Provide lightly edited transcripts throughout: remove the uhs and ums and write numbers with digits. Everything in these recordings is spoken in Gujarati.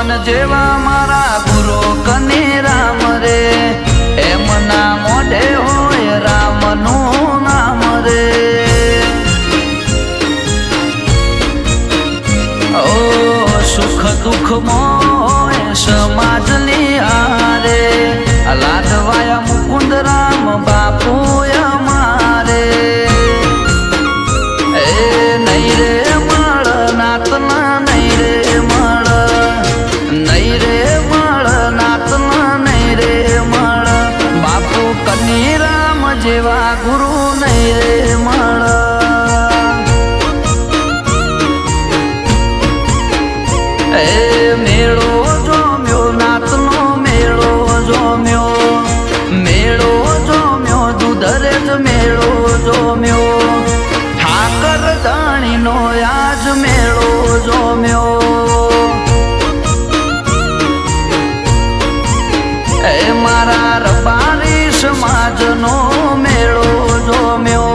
ભગવાન જેવા મારા ગુરુ કની રામ રે, એમના મોઢે હોય રામનું નામ રે. ઓ સુખ દુઃખ મોય સમાજની હારે, લાડવાયા મુકુંદ રામ બાપુ અમારે. એ નહીં રે મળ નાતના, નહીં રે મળ, નહીં રે મળ નાતના, નહીં રે મળ. બાપુ કની રામ જેવા ગુરુ નહીં રે મળ. એ મેળો જોમ્યો નાતનો મેળો જોમ્યો, મેળો જોમ્યો દુધરે જ મેળો જોમ્યો, ઠાકર ધાણીનો આજ મેળો જોમ્યો. એ મારા રબારી સમાજનો મેળો જોમ્યો.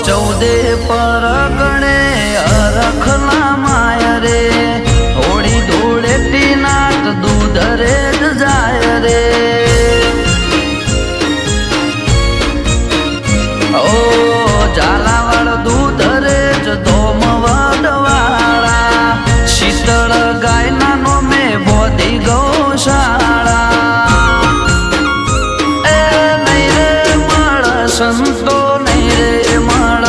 ચૌદે પરગણે અરખલા માય રે, હોળી ધૂળેટી નાત દૂધરે જ જાય રે. ઓ ઝાલાવાડ દૂધરે જ ધોમ વડવાળા, શીતળ ગાયના નોમે બોધી ગૌશાળા. એ નહીં રે મળ સંતો, નહીં રે મળ,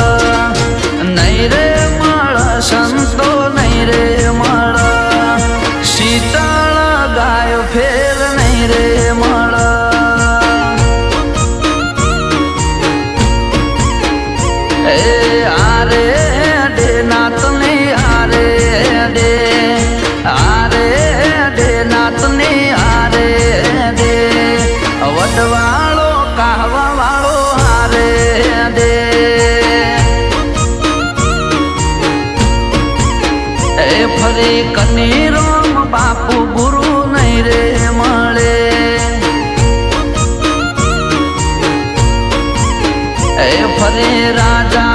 નહીં રે મળ સંતો, નહીં રે મળ. શીતળ ગાય ફેર નહીં રે મળ. એ આરે ડે નાતની આરે ડે, આરે ડે નાતની આરે ડે, વડવાળો કાહવા વાળો હારે દે. એ ફરી કની રામ બાપુ ગુરુ નહીં રે મળે. એ ફરી રાજા